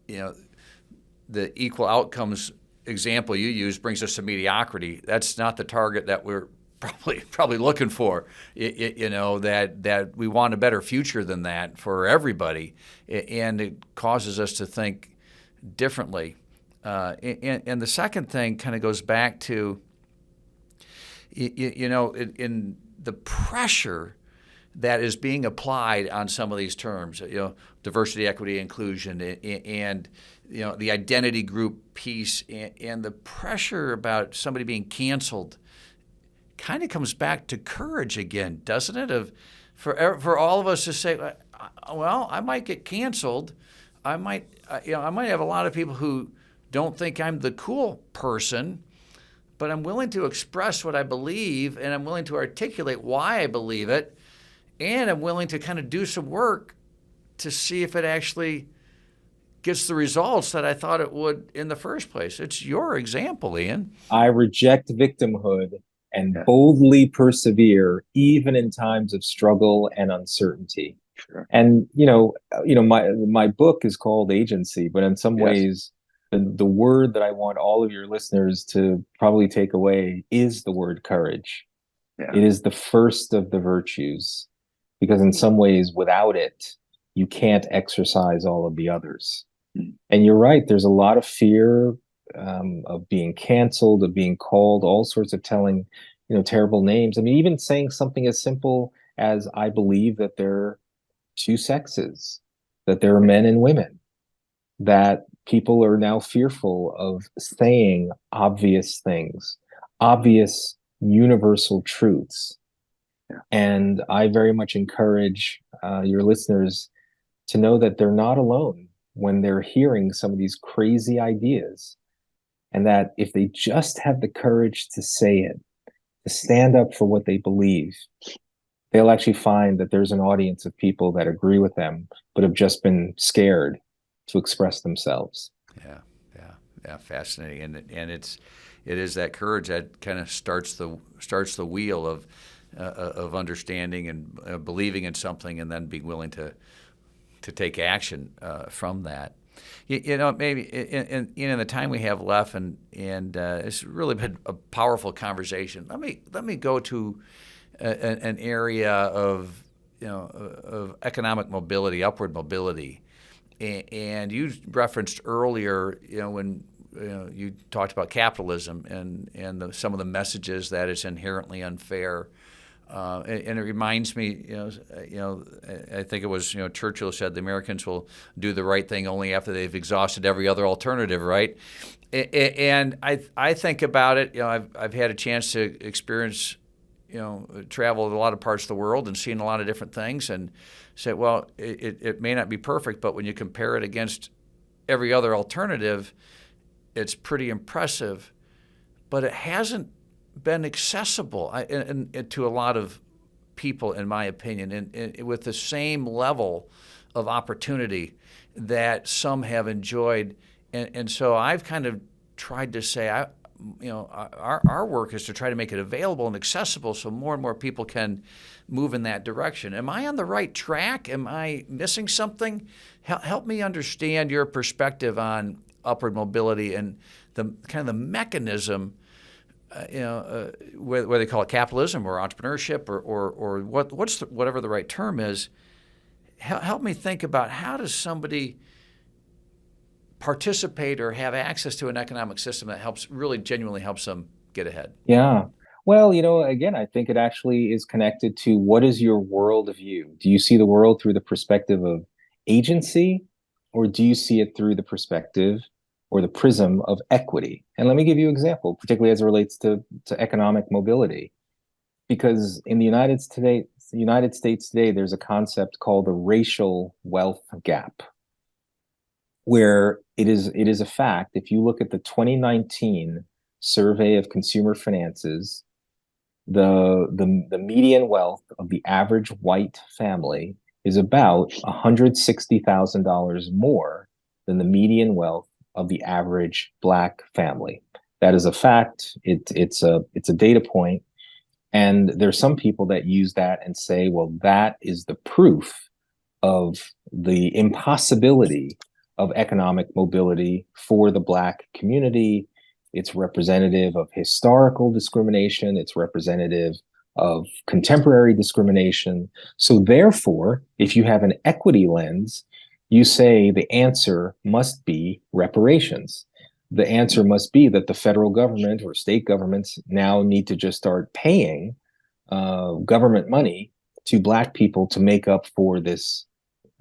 you know, the equal outcomes example you use brings us to mediocrity. That's not the target that we're probably looking for. You know, that we want a better future than that for everybody, and it causes us to think differently. And the second thing kind of goes back to, you know, in the pressure that is being applied on some of these terms, you know, diversity, equity, inclusion, and you know, the identity group piece, and the pressure about somebody being canceled kind of comes back to courage again, doesn't it? For all of us to say, well, I might get canceled. I might have a lot of people who don't think I'm the cool person, but I'm willing to express what I believe, and I'm willing to articulate why I believe it, and I'm willing to kind of do some work to see if it actually gets the results that I thought it would in the first place. It's your example, Ian. I reject victimhood and boldly persevere even in times of struggle and uncertainty. Sure. And my book is called Agency, but in some ways the word that I want all of your listeners to probably take away is the word courage. Yeah. It is the first of the virtues, because in some ways without it, you can't exercise all of the others. And you're right, there's a lot of fear of being canceled, of being called all sorts of telling, terrible names. I mean, even saying something as simple as, I believe that there are two sexes, that there are men and women, that people are now fearful of saying obvious things, obvious universal truths. Yeah. And I very much encourage your listeners to know that they're not alone when they're hearing some of these crazy ideas, and that if they just have the courage to say it, to stand up for what they believe, they'll actually find that there's an audience of people that agree with them, but have just been scared to express themselves. Yeah, fascinating, and it is that courage that kind of starts the wheel of understanding and believing in something, and then being willing to take action from that. Maybe in the time we have left, and it's really been a powerful conversation. Let me go to an area of economic mobility, upward mobility, and you referenced earlier, when you talked about capitalism and some of the messages that it's inherently unfair. And it reminds me, I think it was, Churchill said the Americans will do the right thing only after they've exhausted every other alternative, right? And I think about it, I've had a chance to experience, travel in a lot of parts of the world and seen a lot of different things, and said, well, it may not be perfect, but when you compare it against every other alternative, it's pretty impressive. But it hasn't been accessible and to a lot of people, in my opinion, and with the same level of opportunity that some have enjoyed. And so I've kind of tried to say, our work is to try to make it available and accessible so more and more people can move in that direction. Am I on the right track? Am I missing something? Help me understand your perspective on upward mobility and the kind of the mechanism, whether they call it capitalism or entrepreneurship or whatever the right term is. Help me think about, how does somebody participate or have access to an economic system that genuinely helps them get ahead? Yeah. Well, again, I think it actually is connected to what is your worldview? Do you see the world through the perspective of agency, or do you see it through the perspective or the prism of equity? And let me give you an example, particularly as it relates to economic mobility. Because in the United States today, there's a concept called the racial wealth gap, where it is a fact. If you look at the 2019 survey of consumer finances, the median wealth of the average white family is about $160,000 more than the median wealth of the average Black family. That is a fact. It's a data point. And there's some people that use that and say, well, that is the proof of the impossibility of economic mobility for the Black community. It's representative of historical discrimination. It's representative of contemporary discrimination. So therefore, if you have an equity lens, you say the answer must be reparations. The answer must be that the federal government or state governments now need to just start paying government money to Black people to make up for this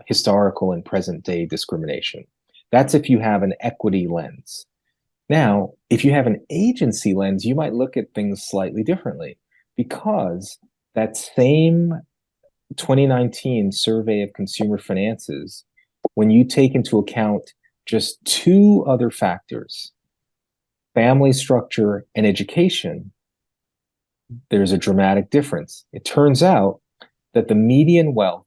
historical and present day discrimination. That's if you have an equity lens. Now, if you have an agency lens, you might look at things slightly differently, because that same 2019 survey of consumer finances, when you take into account just two other factors, family structure and education, there's a dramatic difference. It turns out that the median wealth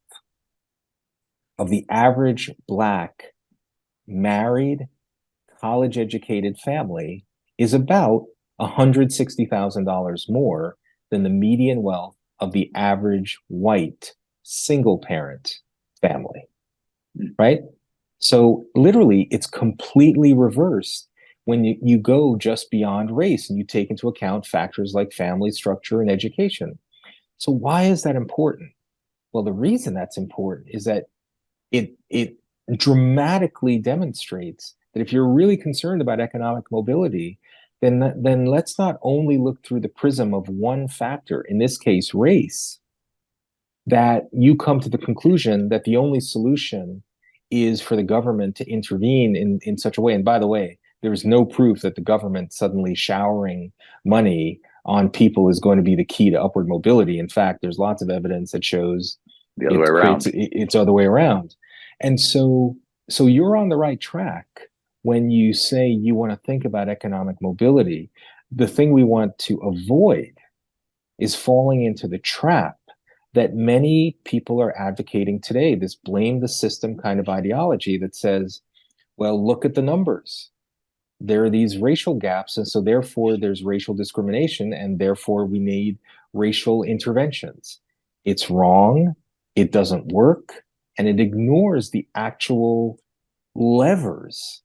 of the average Black married, college-educated family is about $160,000 more than the median wealth of the average white single-parent family, right? So literally, it's completely reversed when you go just beyond race and you take into account factors like family structure and education. So why is that important? Well, the reason that's important is that it dramatically demonstrates that if you're really concerned about economic mobility, then let's not only look through the prism of one factor, in this case, race, that you come to the conclusion that the only solution is for the government to intervene in such a way. And by the way, there is no proof that the government suddenly showering money on people is going to be the key to upward mobility. In fact, there's lots of evidence that shows the other way around. It's other way around. And so you're on the right track when you say you want to think about economic mobility. The thing we want to avoid is falling into the trap that many people are advocating today, this blame the system kind of ideology that says, well, look at the numbers. There are these racial gaps, and so therefore there's racial discrimination, and therefore we need racial interventions. It's wrong, it doesn't work, and it ignores the actual levers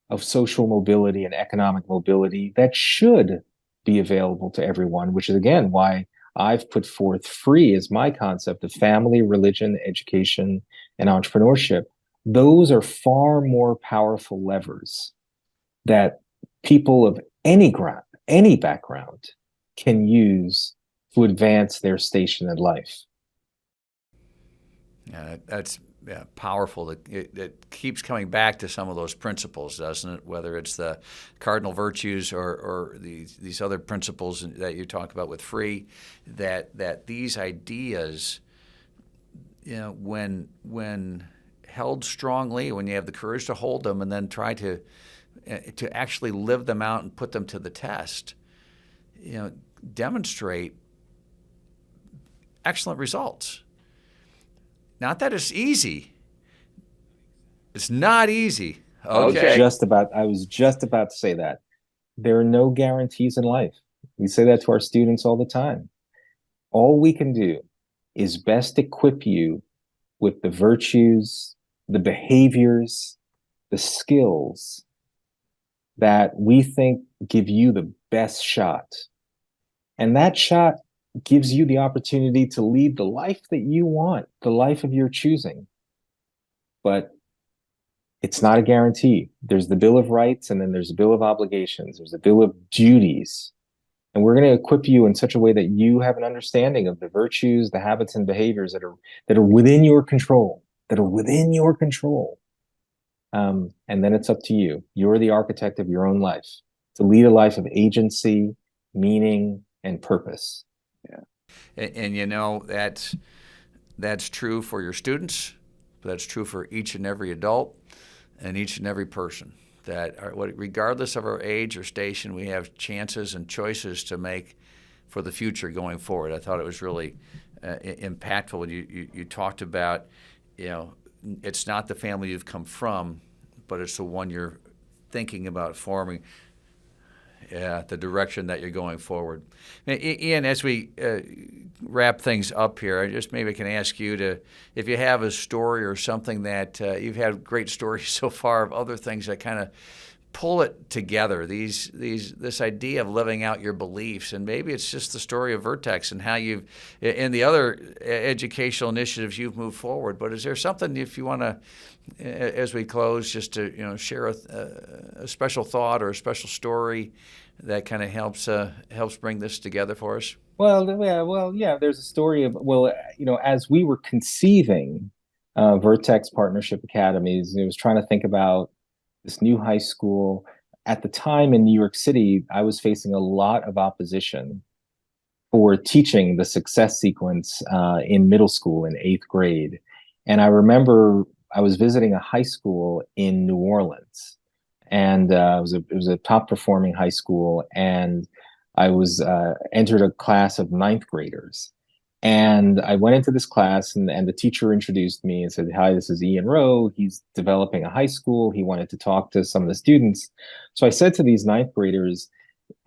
of social mobility and economic mobility that should be available to everyone, which is again why I've put forth free as my concept of family, religion, education, and entrepreneurship. Those are far more powerful levers that people of any background can use to advance their station in life. Yeah, that's powerful. It keeps coming back to some of those principles, doesn't it? Whether it's the cardinal virtues or these other principles that you talk about with free, that these ideas, when held strongly, when you have the courage to hold them and then try to actually live them out and put them to the test, demonstrate excellent results. Not that it's easy. It's not easy. Okay. I was just about to say that. there are no guarantees in life. We say that to our students all the time. All we can do is best equip you with the virtues, the behaviors, the skills that we think give you the best shot. And that shot gives you the opportunity to lead the life that you want, the life of your choosing. But it's not a guarantee. There's the Bill of Rights, and then there's the Bill of Obligations. There's the Bill of Duties. And we're going to equip you in such a way that you have an understanding of the virtues, the habits, and behaviors that are within your control, that are within your control. And then it's up to you. You're the architect of your own life, to lead a life of agency, meaning, and purpose. Yeah. And you know, that's true for your students, but that's true for each and every adult and each and every person. Regardless of our age or station, we have chances and choices to make for the future going forward. I thought it was really impactful when you talked about, it's not the family you've come from, but it's the one you're thinking about forming. Yeah, the direction that you're going forward. Ian, as we wrap things up here, I just maybe can ask you if you have a story or something that you've had great stories so far of other things that kind of pull it together, this idea of living out your beliefs. And maybe it's just the story of Vertex and how you've, in the other educational initiatives you've moved forward. But is there something, if you want to, as we close, just to share a special thought or a special story that kind of helps bring this together for us? Well, yeah. There's a story of, as we were conceiving Vertex Partnership Academies, it was trying to think about this new high school. At the time in New York City, I was facing a lot of opposition for teaching the success sequence in middle school in 8th grade. And I remember I was visiting a high school in New Orleans, and it was a top performing high school, and I was entered a class of 9th graders. And I went into this class, and the teacher introduced me and said, "Hi, this is Ian Rowe. He's developing a high school. He wanted to talk to some of the students." So I said to these 9th graders,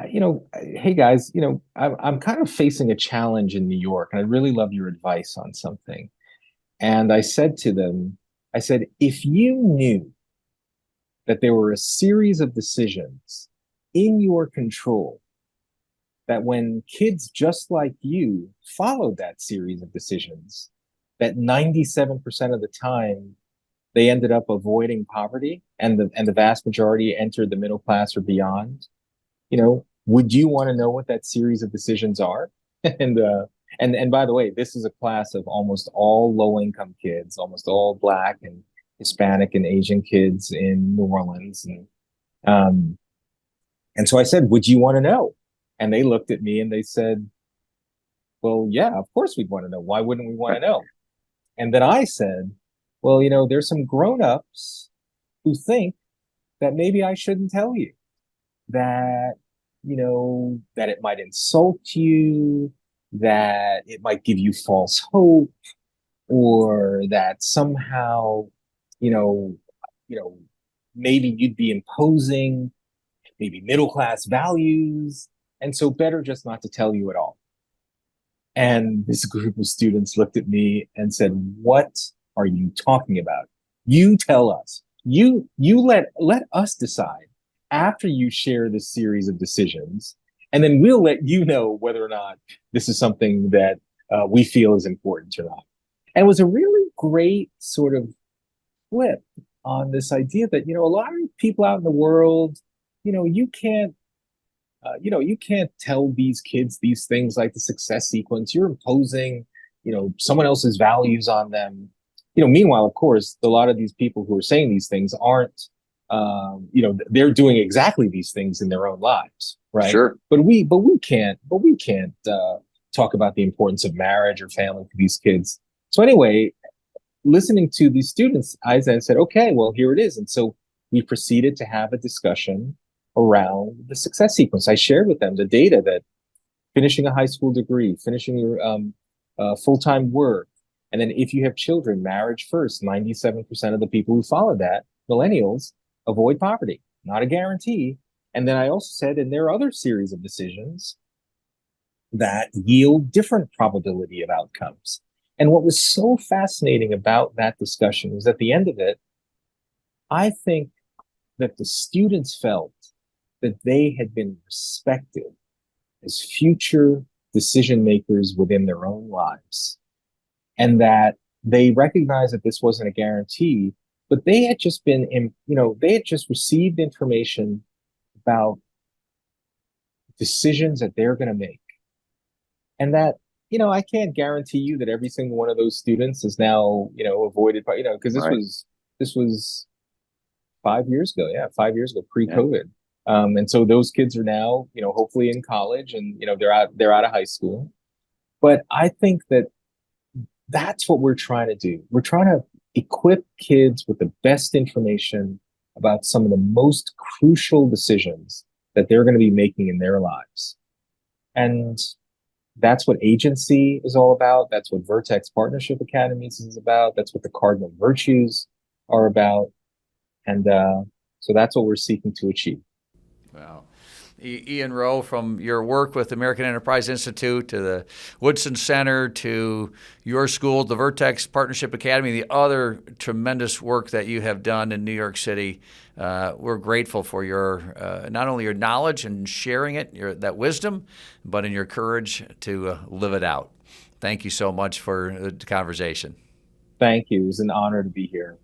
"Hey guys, I'm kind of facing a challenge in New York, and I'd really love your advice on something." And I said to them, if you knew that there were a series of decisions in your control, that when kids just like you followed that series of decisions, that 97% of the time they ended up avoiding poverty, and the vast majority entered the middle class or beyond, would you want to know what that series of decisions are? And by the way, this is a class of almost all low-income kids, almost all Black and Hispanic and Asian kids in New Orleans. And so I said, "Would you want to know?" And they looked at me and they said, "Well, yeah, of course we'd want to know. Why wouldn't we want to know?" And then I said, "Well, there's some grown-ups who think that maybe I shouldn't tell you, that, that it might insult you, that it might give you false hope, or that somehow, maybe you'd be imposing maybe middle-class values. And so better just not to tell you at all." And this group of students looked at me and said, "What are you talking about? You tell us. You let us decide after you share this series of decisions, and then we'll let you know whether or not this is something that we feel is important or not." And it was a really great sort of flip on this idea that, a lot of people out in the world, you can't tell these kids these things like the success sequence. You're imposing, someone else's values on them. Meanwhile, of course, a lot of these people who are saying these things aren't, they're doing exactly these things in their own lives, right? Sure. But we can't talk about the importance of marriage or family for these kids. So anyway, listening to these students, I said, "Okay, well, here it is." And so we proceeded to have a discussion around the success sequence. I shared with them the data that finishing a high school degree, finishing your full-time work, and then if you have children, marriage first. 97% of the people who follow that, millennials, avoid poverty. Not a guarantee, And then I also said, and there are other series of decisions that yield different probability of outcomes. And what was so fascinating about that discussion was at the end of it, I think that the students felt that they had been respected as future decision makers within their own lives, and that they recognized that this wasn't a guarantee, but they had just been in, they had just received information about decisions that they're going to make. And that, I can't guarantee you that every single one of those students is now, avoided by, because Right. this was 5 years ago. Yeah, 5 years ago, pre-COVID. And so those kids are now, hopefully in college, and they're out of high school. But I think that that's what we're trying to do. We're trying to equip kids with the best information about some of the most crucial decisions that they're going to be making in their lives. And that's what agency is all about. That's what Vertex Partnership Academies is about. That's what the Cardinal Virtues are about. And so that's what we're seeking to achieve. Wow. Ian Rowe, from your work with the American Enterprise Institute to the Woodson Center to your school, the Vertex Partnership Academy, the other tremendous work that you have done in New York City, we're grateful for your not only your knowledge and sharing it, that wisdom, but in your courage to live it out. Thank you so much for the conversation. Thank you. It was an honor to be here.